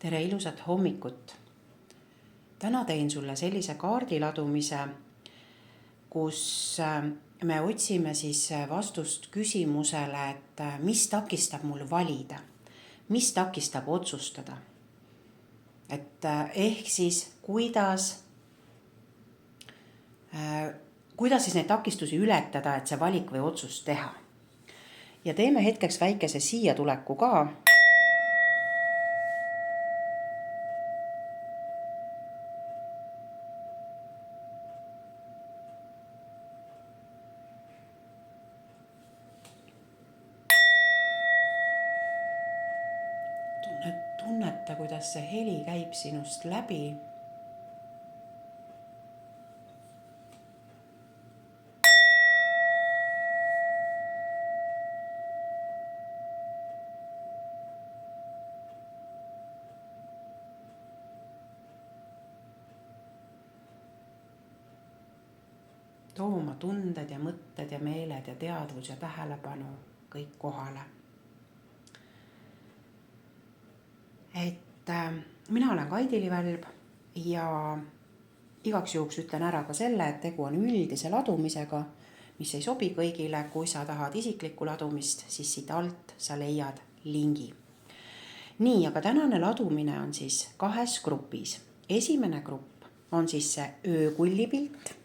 tere ilusat hommikut! Täna teen sulle sellise kaardiladumise, kus me otsime siis vastust küsimusele, et mis takistab mul valida, mis takistab otsustada. Et ehk siis kuidas siis neid takistusi ületada, et see valik või otsus teha. Ja teeme hetkeks väikese siia tuleku ka. Tunneta, kuidas see heli käib sinust läbi. Too oma tunded ja mõtted ja meeled ja teadvus ja tähelepanu kõik kohale. Et mina olen Kaidi Livelb ja igaks juhuks ütlen ära ka selle, et tegu on üldise ladumisega, mis ei sobi kõigile. Kui sa tahad isiklikku ladumist, siis siit alt sa leiad lingi. Nii, aga tänane ladumine on siis 2 grupis. Esimene grupp on siis see öökullipilt.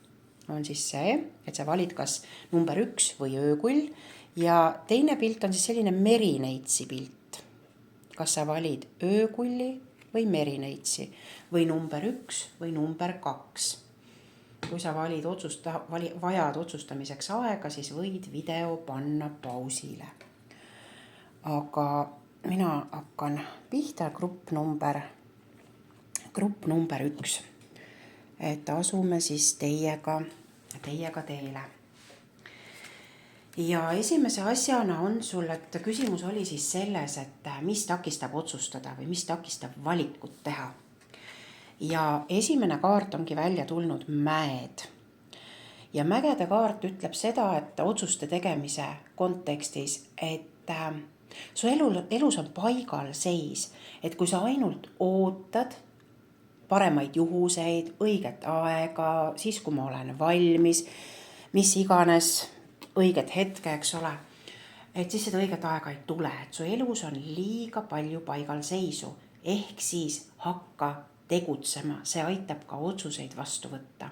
On siis see, et sa valid kas number 1 või öökull. Ja teine pilt on siis selline merineitsi pilt. Kas sa valid öökulli või merineitsi või number 1 või number 2. Kui sa vajad otsustamiseks aega, siis võid video panna pausile. Aga mina hakkan pihta grupp number 1. Et asume siis teiega teele. Ja esimese asjana on sul, et küsimus oli siis selles, et mis takistab otsustada või mis takistab valikut teha. Ja esimene kaart ongi välja tulnud mäed. Ja mägede kaart ütleb seda, et otsuste tegemise kontekstis, et su elus on paigal seis, et kui sa ainult ootad paremaid juhuseid, õiget aega, siis kui ma olen valmis, mis iganes õiget hetke, eks ole, et siis seda õiget aega ei tule, et su elus on liiga palju paigal seisu, ehk siis hakka tegutsema, see aitab ka otsuseid vastu võtta.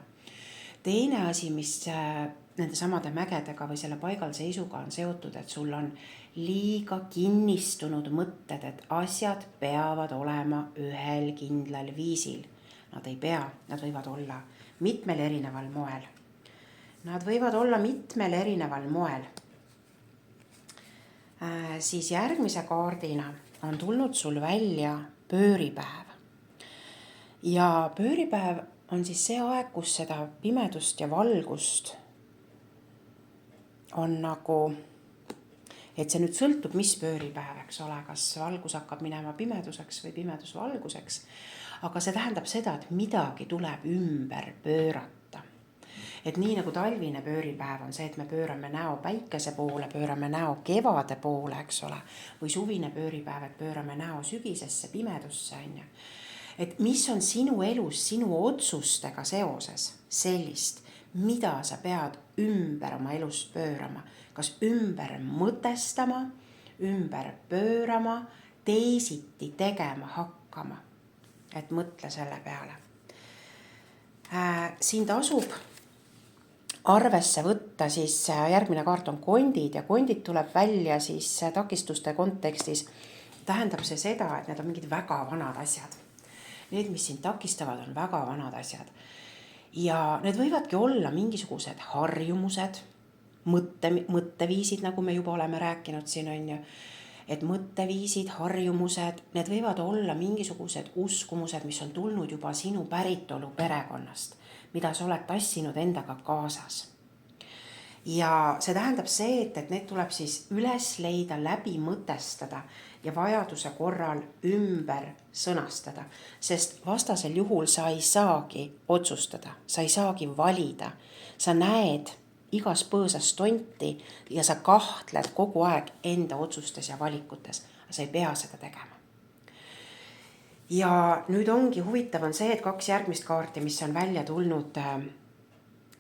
Teine asi, mis nende samade mägedega või selle paigal seisuga on seotud, et sul on liiga kinnistunud mõtted, et asjad peavad olema ühel kindlal viisil. Nad ei pea, nad võivad olla mitmel erineval moel. Nad võivad olla mitmel erineval moel. Siis järgmise kaardina on tulnud sul välja pööripäev. Ja pööripäev on siis see aeg, kus seda pimedust ja valgust on nagu, et see nüüd sõltub, mis pööripäev, eks ole, kas valgus hakkab minema pimeduseks või pimedus valguseks. Aga see tähendab seda, et midagi tuleb ümber pöörata. Et nii nagu talvine pööripäev on see, et me pöörame näo päikese poole, pöörame näo kevade poole, eks ole, või suvine pööripäev, et pöörame näo sügisesse, pimedusse. Et mis on sinu elus, sinu otsustega seoses sellist, mida sa pead ümber oma elust pöörama, kas ümber mõtestama, ümber pöörama, teisiti tegema hakkama. Et mõtle selle peale. Siin tasub arvesse võtta, siis järgmine kaart on kondid ja kondid tuleb välja siis takistuste kontekstis. Tähendab see seda, et need on mingid väga vanad asjad. Need, mis sind takistavad, on väga vanad asjad. Ja need võivadki olla mingisugused harjumused, mõtteviisid, nagu me juba oleme rääkinud siin on ju. Et mõtteviisid, harjumused, need võivad olla mingisugused uskumused, mis on tulnud juba sinu päritolu perekonnast, mida sa oled tassinud endaga kaasas. Ja see tähendab see, et need tuleb siis üles leida, läbi mõtestada ja vajaduse korral ümber sõnastada. Sest vastasel juhul sa ei saagi otsustada, sa ei saagi valida. Sa näed igas põõsas tonti ja sa kahtled kogu aeg enda otsustes ja valikutes. Sa ei pea seda tegema. Ja nüüd ongi huvitav on see, et 2 järgmist kaarti, mis on välja tulnud,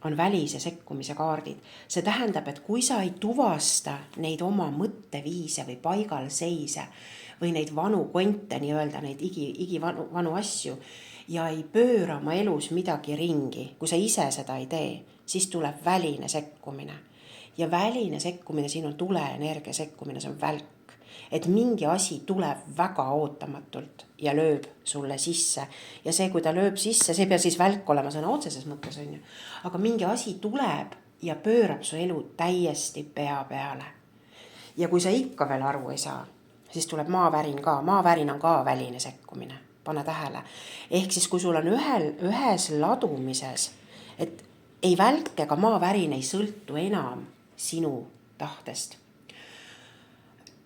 on välise sekkumise kaardid. See tähendab, et kui sa ei tuvasta neid oma mõtteviise või paigalseise või neid vanu konte, nii-öelda neid vanu asju ja ei pööra oma elus midagi ringi, kui sa ise seda ei tee, siis tuleb väline sekkumine. Ja väline sekkumine, siin on tuleenergia sekkumine, see on välk. Et mingi asi tuleb väga ootamatult ja lööb sulle sisse. Ja see, kui ta lööb sisse, see peab siis välk olema sõna otseses mõttes, on ju. Aga mingi asi tuleb ja pöörab su elu täiesti pea peale. Ja kui sa ikka veel aru ei saa, siis tuleb maavärin ka. Maavärin on ka väline sekkumine, pane tähele. Ehk siis, kui sul on ühes ladumises, et ei välk ega maavärin ei sõltu enam sinu tahtest.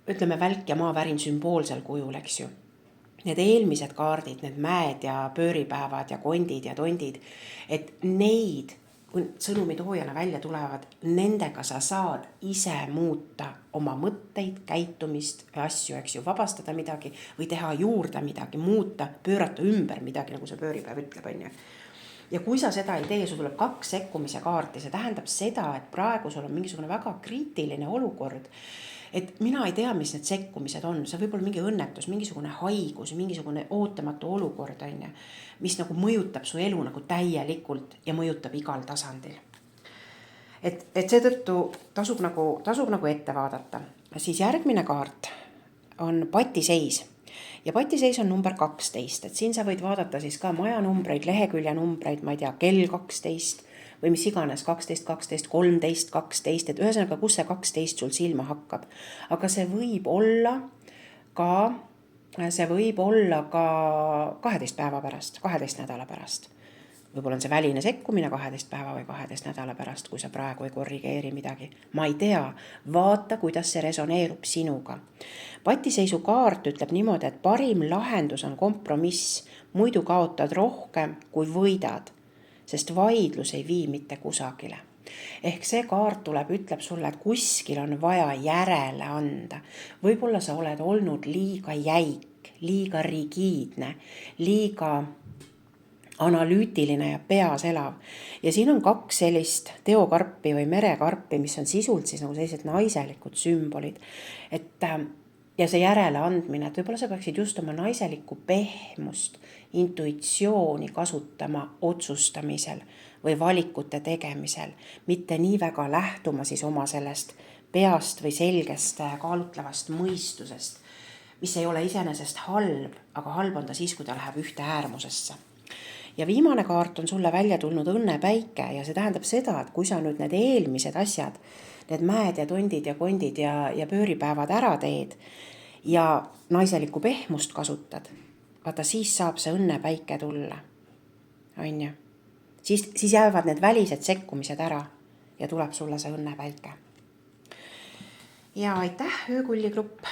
Ütleme välk ja maavärin sümboolsel kujul, eks ju. Need eelmised kaardid, need mäed ja pööripäevad ja kondid ja tondid, et neid, kui sõnumid hoojana välja tulevad, nendega sa saad ise muuta oma mõtteid, käitumist ja asju, eks ju, vabastada midagi või teha juurde midagi, muuta, pöörata ümber midagi, nagu see pööripäev ütleb, on ju. Ja kui sa seda ei tee, sul tuleb 2 sekkumise kaarti, see tähendab seda, et praegu sul on mingisugune väga kriitiline olukord, et mina ei tea, mis need sekkumised on, see võib olla mingi õnnetus, mingisugune haigus, mingisugune ootamatu olukord, on ju, mis nagu mõjutab su elu nagu täielikult ja mõjutab igal tasandil. Et seetõttu tasub nagu ette vaadata. Siis järgmine kaart on patiseis. Ja patiseis on number 12, et siin sa võid vaadata siis ka majanumbreid, lehekülje numbreid, ma ei tea, kell 12 või mis iganes, 12, 12, 13, 12, et ühesõnaga, kus see 12 sul silma hakkab. Aga see võib olla ka 12 päeva pärast, 12 nädala pärast. Võib-olla on see väline sekkumine 12 päeva või 12 nädala pärast, kui sa praegu ei korrigeeri midagi. Ma ei tea, vaata, kuidas see resoneerub sinuga. Patiseisu kaart ütleb niimoodi, et parim lahendus on kompromiss, muidu kaotad rohkem kui võidad, sest vaidlus ei vii mitte kusagile. Ehk see kaart ütleb sulle, et kuskil on vaja järele anda. Võib-olla sa oled olnud liiga jäik, liiga rigiidne, liiga analüütiline ja peas elav. Ja siin on 2 sellist teokarpi või merekarpi, mis on sisult siis nagu sellised naiselikud sümbolid. Ja see järele andmine, et võib-olla sa peaksid just oma naiselikku pehmust, intuitsiooni kasutama otsustamisel või valikute tegemisel, mitte nii väga lähtuma siis oma sellest peast või selgest kaalutlevast mõistusest, mis ei ole iseenesest halb, aga halb on ta siis, kui ta läheb ühte äärmusesse. Ja viimane kaart on sulle välja tulnud õnnepäike ja see tähendab seda, et kui sa nüüd need eelmised asjad, need mäed ja tondid ja kondid ja pööripäevad ära teed ja naiselikku pehmust kasutad, vaata siis saab see õnnepäike tulla, on ju. Siis jäävad need välised sekkumised ära ja tuleb sulle see õnnepäike. Ja aitäh, öökulligrupp,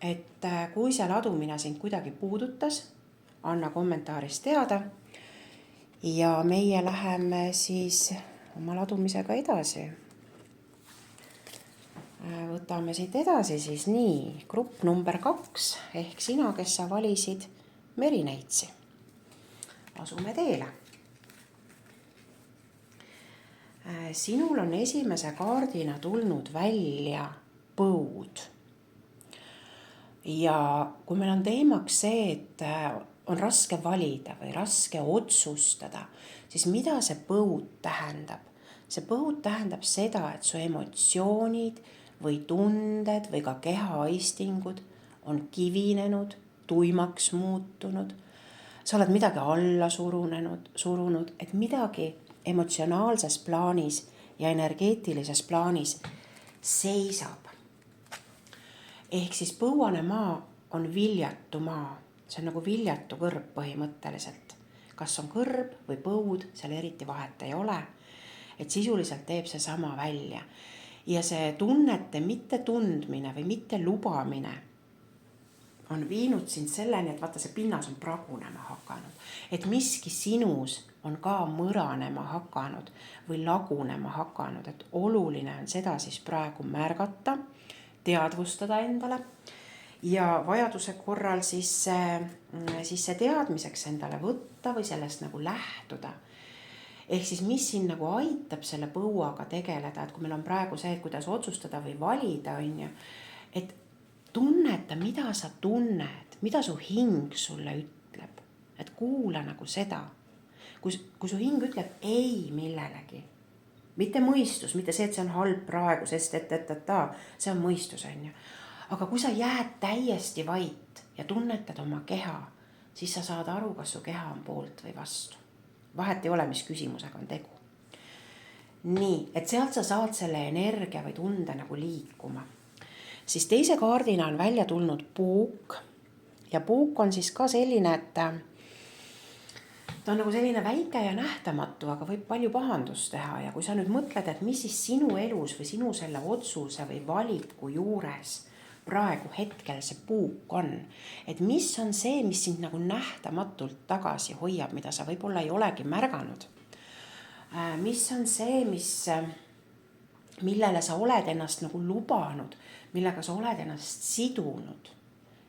et kui see ladumine sind kuidagi puudutas, anna kommentaaris teada. Ja meie läheme siis oma ladumisega edasi. Võtame siit edasi siis nii, grupp number 2 ehk sina, kes sa valisid merineitsi. Asume teele. Sinul on esimese kaardina tulnud välja põud. Ja kui meil on teemaks see, et on raske valida või raske otsustada, siis mida see põud tähendab? See põud tähendab seda, et su emotsioonid või tunded või ka kehaistingud on kivinenud, tuimaks muutunud. Sa oled midagi alla surunud, et midagi emotsionaalses plaanis ja energeetilises plaanis seisab. Ehk siis põuane maa on viljatu maa. See on nagu viljatu kõrb põhimõtteliselt. Kas on kõrb või põud, seal eriti vahet ei ole. Et sisuliselt teeb see sama välja. Ja see tunnete mitte tundmine või mitte lubamine on viinud sind selleni, et vaata see pinnas on pragunema hakanud. Et miski sinus on ka mõranema hakanud või lagunema hakanud. Et oluline on seda siis praegu märgata, teadvustada endale. ja vajaduse korral siis see teadmiseks endale võtta või sellest nagu lähtuda. Ehk siis mis siin nagu aitab selle põuaga tegeleda, et kui meil on praegu see, et kuidas otsustada või valida, on ju, et tunneta, mida sa tunned, mida su hing sulle ütleb, et kuula nagu seda. Kui su hing ütleb ei millelegi, mitte mõistus, mitte see, et see on halb praegu, sest see on mõistus, on ju. Aga kui sa jääd täiesti vait ja tunnetad oma keha, siis sa saad aru, kas su keha on poolt või vastu. Vahet ei ole, mis küsimusega on tegu. Nii, et sealt sa saad selle energia või tunde nagu liikuma. Siis teise kaardina on välja tulnud puuk. Ja puuk on siis ka selline, et ta on nagu selline väike ja nähtamatu, aga võib palju pahandust teha. Ja kui sa nüüd mõtled, et mis siis sinu elus või sinu selle otsuse või valiku juures praegu hetkel see puuk on, et mis on see, mis sind nagu nähtamatult tagasi hoiab, mida sa võib-olla ei olegi märganud. Mis on see, millele sa oled ennast nagu lubanud, millega sa oled ennast sidunud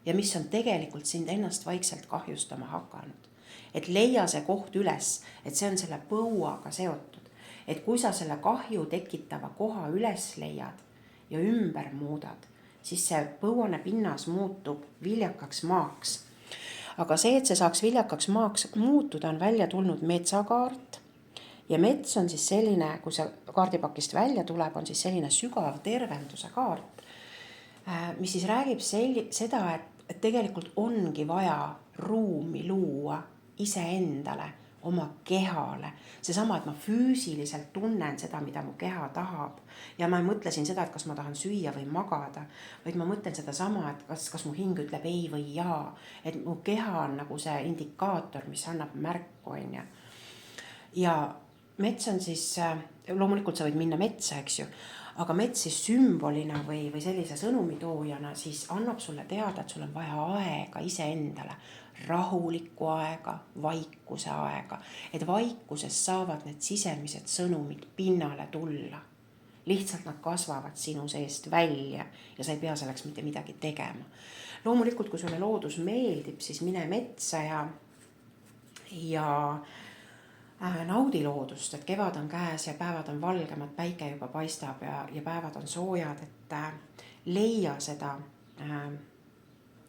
ja mis on tegelikult sind ennast vaikselt kahjustama hakanud. Et leia see koht üles, et see on selle põuaga seotud. Et kui sa selle kahju tekitava koha üles leiad ja ümber muudad, siis see põuane pinnas muutub viljakaks maaks. Aga see, et see saaks viljakaks maaks muutuda, on välja tulnud metsakaart. Ja mets on siis selline, kui see kaardipakist välja tuleb, on siis selline sügav tervenduse kaart, mis siis räägib seda, et tegelikult ongi vaja ruumi luua iseendale, oma kehale. Seesama, et ma füüsiliselt tunnen seda, mida mu keha tahab. Ja ma ei mõtle siin seda, et kas ma tahan süüa või magada, vaid ma mõtlen seda sama, et kas mu hing ütleb ei või jaa. Et mu keha on nagu see indikaator, mis annab märku, on ju. Ja mets on siis, loomulikult sa võid minna metsa, eks ju, aga mets siis sümbolina või sellise sõnumitoojana siis annab sulle teada, et sul on vaja aega iseendale, rahulikku aega, vaikuse aega, et vaikuses saavad need sisemised sõnumid pinnale tulla. Lihtsalt nad kasvavad sinu seest välja ja sa ei pea selleks mitte midagi tegema. Loomulikult, kui sulle loodus meeldib, siis mine metsa ja naudi loodust, et kevad on käes ja päevad on valgemad, päike juba paistab ja päevad on soojad, et leia seda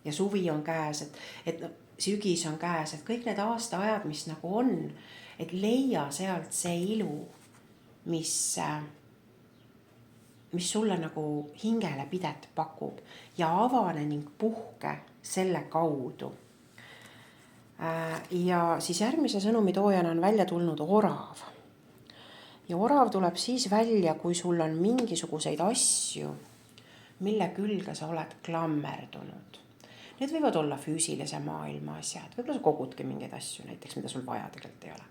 ja suvi on käes, et sügis on käes, et kõik need aastaajad, mis nagu on, et leia sealt see ilu, mis sulle nagu hingele pidet pakub ja avane ning puhke selle kaudu. Ja siis järgmise sõnumitoojana on välja tulnud orav. Ja orav tuleb siis välja, kui sul on mingisuguseid asju, mille külge sa oled klammerdunud. Need võivad olla füüsilise maailma asjad, võib-olla sa kogudki mingeid asju, näiteks mida sul vaja tegelikult ei ole.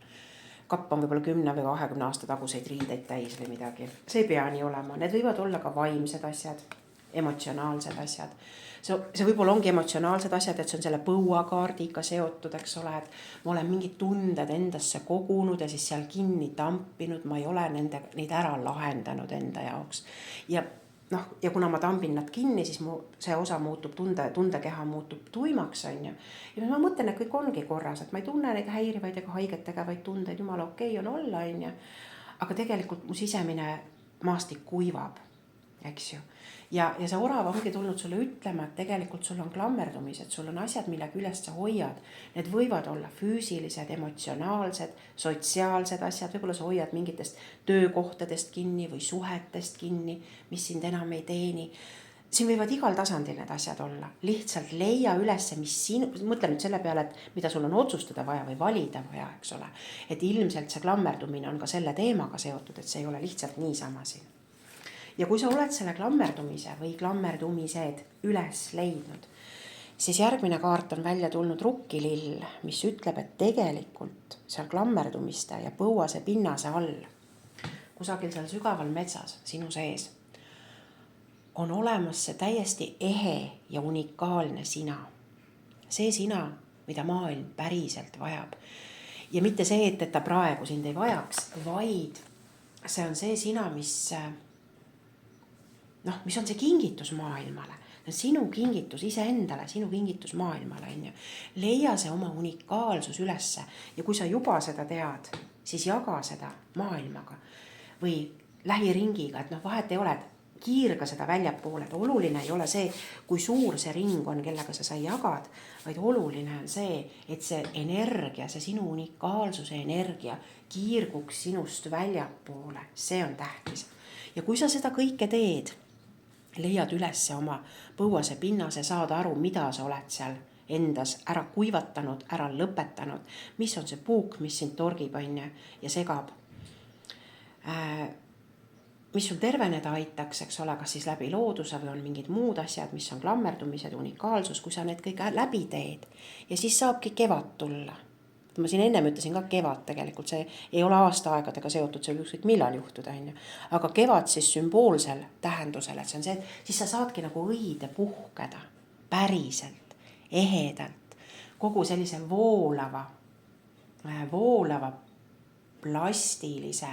Kapp on võib-olla 10 või 20 aasta taguseid riideid täis või midagi. See ei pea nii olema, need võivad olla ka vaimsed asjad, emotsionaalsed asjad. See võib-olla ongi emotsionaalsed asjad, et see on selle põuakaardiga seotud, eks ole, et ma olen mingid tunded endasse kogunud ja siis seal kinni tampinud, ma ei ole neid ära lahendanud enda jaoks. Ja kuna ma tambin nad kinni, siis see osa muutub, tundekeha muutub tuimaks, on ju. Ja ma mõtlen, et kõik ongi korras, et ma ei tunne neid häirivaid ega haiget tegevaid tundeid, jumala okei on olla, on ju. Aga tegelikult mu sisemine maastik kuivab, eks ju. Ja see orav ongi tulnud sulle ütlema, et tegelikult sul on klammerdumised, sul on asjad, mille küljest sa hoiad. Need võivad olla füüsilised, emotsionaalsed, sotsiaalsed asjad, võib-olla sa hoiad mingitest töökohtadest kinni või suhetest kinni, mis sind enam ei teeni. Siin võivad igal tasandil need asjad olla. Lihtsalt leia üles, mõtle nüüd selle peale, et mida sul on otsustada vaja või valida vaja, eks ole. Et ilmselt see klammerdumine on ka selle teemaga seotud, et see ei ole lihtsalt niisama siin. Ja kui sa oled selle klammerdumise või klammerdumised üles leidnud, siis järgmine kaart on välja tulnud rukkilill, mis ütleb, et tegelikult seal klammerdumiste ja põuase pinnase all, kusagil seal sügaval metsas, sinu sees, on olemas see täiesti ehe ja unikaalne sina. See sina, mida maailm päriselt vajab. Ja mitte see, et ta praegu sind ei vajaks, vaid see on see sina, mis on see kingitus maailmale. no sinu kingitus iseendale, sinu kingitus maailmale, on ju. Leia see oma unikaalsus ülesse ja kui sa juba seda tead, siis jaga seda maailmaga või lähiringiga, et noh, vahet ei ole, et kiirga seda väljapoole, et oluline ei ole see, kui suur see ring on, kellega sa jagad, vaid oluline on see, et see energia, see sinu unikaalsuse energia kiirguks sinust väljapoole, see on tähtis. Ja kui sa seda kõike teed, leiad üles oma põuase pinnase, saad aru, mida sa oled seal endas ära kuivatanud, ära lõpetanud, mis on see puuk, mis sind torgib, on ja segab. Mis sul terveneda aitaks, eks ole, kas siis läbi looduse või on mingid muud asjad, mis on klammerdumised, unikaalsus, kui sa need kõik läbi teed ja siis saabki kevad tulla. Ma siin ennem ütlesin ka kevad tegelikult, see ei ole aastaaegadega seotud, see võib ükskõik millal juhtuda, on ju. Aga kevad siis sümboolsel tähendusel, et see on see, et siis sa saadki nagu õide puhkeda päriselt, ehedalt, kogu sellise voolava plastilise,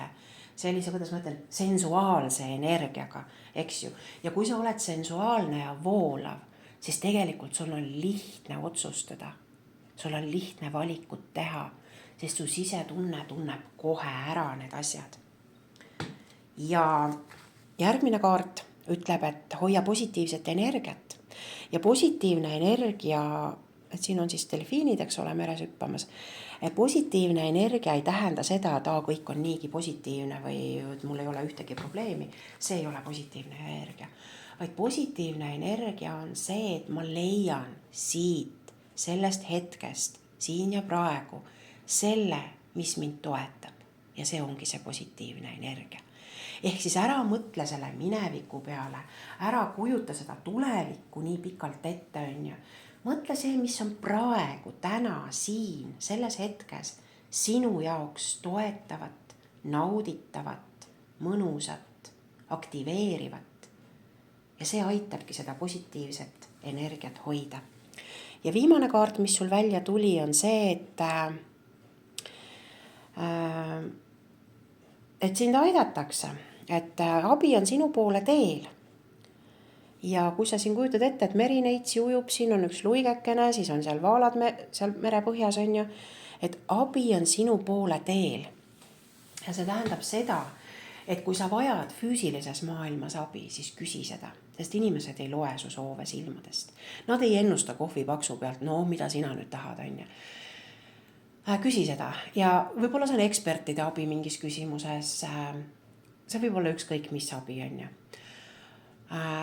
sellise, kuidas ma ütlen, sensuaalse energiaga, eks ju. Ja kui sa oled sensuaalne ja voolav, siis tegelikult sul on lihtne otsustada. Sul on lihtne valikut teha, sest su sisetunne tunneb kohe ära need asjad. Ja järgmine kaart ütleb, et hoia positiivset energiat. Ja positiivne energia, et siin on siis delfiinid, eks ole, meres hüppamas. Positiivne energia ei tähenda seda, et kõik on niigi positiivne või et mul ei ole ühtegi probleemi. See ei ole positiivne energia. Vaid positiivne energia on see, et ma leian siit, sellest hetkest, siin ja praegu, selle, mis mind toetab. Ja see ongi see positiivne energia. Ehk siis ära mõtle selle mineviku peale, ära kujuta seda tulevikku nii pikalt ette, on ju. Mõtle see, mis on praegu, täna, siin, selles hetkes, sinu jaoks toetavat, nauditavat, mõnusat, aktiveerivat. Ja see aitabki seda positiivset energiat hoida. Ja viimane kaart, mis sul välja tuli, on see, et sind aidatakse, et abi on sinu poole teel. Ja kui sa siin kujutad ette, et merineitsi ujub, siin on üks luigekene, siis on seal vaalad seal merepõhjas, on ju, et abi on sinu poole teel. Ja see tähendab seda, et kui sa vajad füüsilises maailmas abi, siis küsi seda. Sest inimesed ei loe su soove silmadest. Nad ei ennusta kohvipaksu pealt, no mida sina nüüd tahad, on ju. Küsi seda ja võib-olla see on ekspertide abi mingis küsimuses. See võib olla ükskõik mis abi, on ju.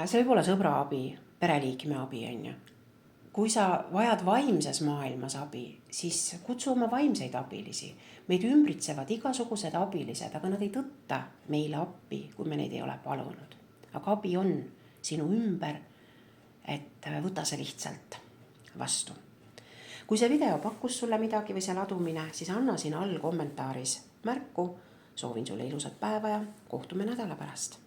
See võib olla sõbra abi, pereliikme abi, on ju. Kui sa vajad vaimses maailmas abi, siis kutsu oma vaimseid abilisi. Meid ümbritsevad igasugused abilised, aga nad ei tõtta meile appi, kui me neid ei ole palunud. Aga abi on sinu ümber, et võta see lihtsalt vastu. Kui see video pakkus sulle midagi või see ladumine, siis anna siin all kommentaaris märku. Soovin sulle ilusat päeva ja kohtume nädala pärast.